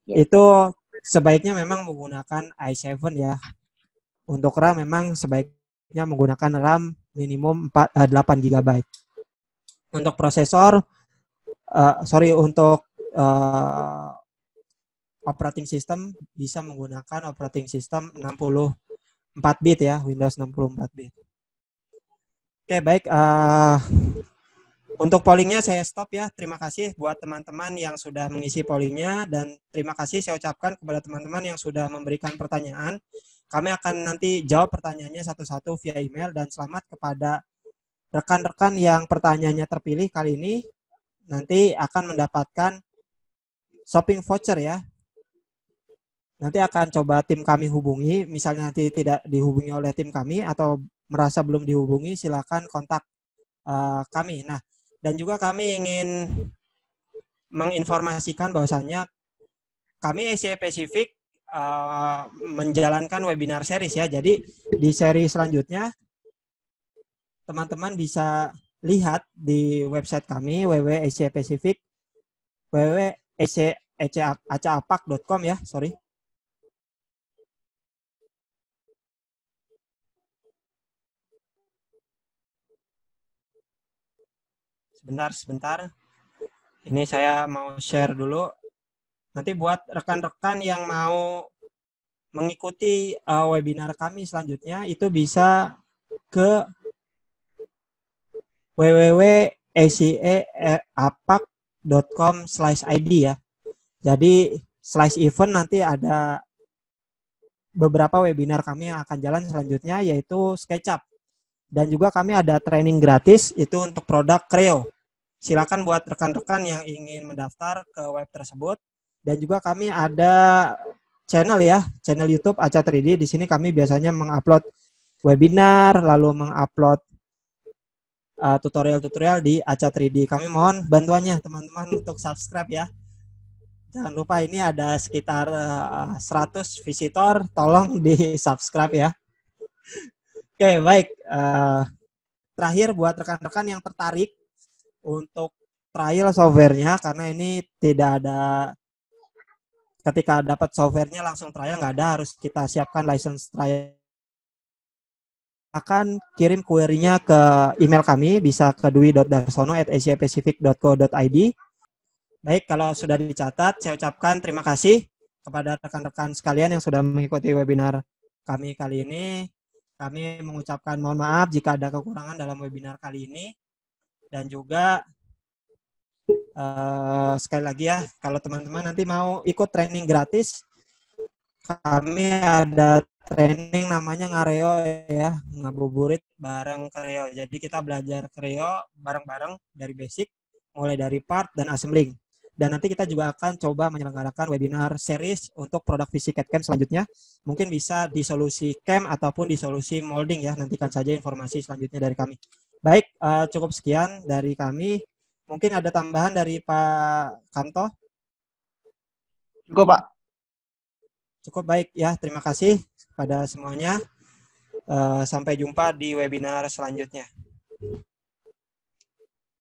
Itu sebaiknya memang menggunakan i7 ya. Untuk RAM memang sebaiknya menggunakan RAM minimum 8 GB. Untuk prosesor, untuk operating system bisa menggunakan operating system 64 bit ya, Windows 64 bit. Oke, baik. Untuk pollingnya saya stop ya. Terima kasih buat teman-teman yang sudah mengisi pollingnya, dan terima kasih saya ucapkan kepada teman-teman yang sudah memberikan pertanyaan. Kami akan nanti jawab pertanyaannya satu-satu via email, dan selamat kepada rekan-rekan yang pertanyaannya terpilih kali ini. Nanti akan mendapatkan shopping voucher ya. Nanti akan coba tim kami hubungi. Misalnya nanti tidak dihubungi oleh tim kami atau merasa belum dihubungi, silakan kontak kami. Nah, dan juga kami ingin menginformasikan bahwasannya kami SCE Pacific menjalankan webinar series ya. Jadi di seri selanjutnya teman-teman bisa lihat di website kami www.SCE Pacific, www.acaapak.com ya, sorry. Sebentar. Ini saya mau share dulu. Nanti buat rekan-rekan yang mau mengikuti webinar kami selanjutnya, itu bisa ke www.acaapak.com/id ya. Jadi /event nanti ada beberapa webinar kami yang akan jalan selanjutnya, yaitu SketchUp. Dan juga kami ada training gratis itu untuk produk Creo. Silakan buat rekan-rekan yang ingin mendaftar ke web tersebut. Dan juga kami ada channel ya, channel YouTube Aca 3D. Di sini kami biasanya mengupload webinar, lalu mengupload tutorial-tutorial di Aca 3D. Kami mohon bantuannya teman-teman untuk subscribe ya. Jangan lupa ini ada sekitar 100 visitor, tolong di subscribe ya. Oke, baik. Terakhir buat rekan-rekan yang tertarik untuk trial softwarenya, karena ini tidak ada ketika dapat softwarenya langsung trial, nggak ada, harus kita siapkan license trial. Akan kirim query-nya ke email kami, bisa ke dwi.darsono@acpacific.co.id. Baik, kalau sudah dicatat, saya ucapkan terima kasih kepada rekan-rekan sekalian yang sudah mengikuti webinar kami kali ini. Kami mengucapkan mohon maaf jika ada kekurangan dalam webinar kali ini. Dan juga sekali lagi ya, kalau teman-teman nanti mau ikut training gratis, kami ada training namanya Ngareo ya, ngabuburit bareng Creo. Jadi kita belajar Creo bareng-bareng dari basic, mulai dari part dan assembling. Dan nanti kita juga akan coba menyelenggarakan webinar series untuk produk fisik CAD/CAM selanjutnya. Mungkin bisa di solusi CAM ataupun di solusi molding ya. Nantikan saja informasi selanjutnya dari kami. Baik, cukup sekian dari kami. Mungkin ada tambahan dari Pak Kanto? Cukup, Pak. Cukup, baik ya. Terima kasih kepada semuanya. Sampai jumpa di webinar selanjutnya.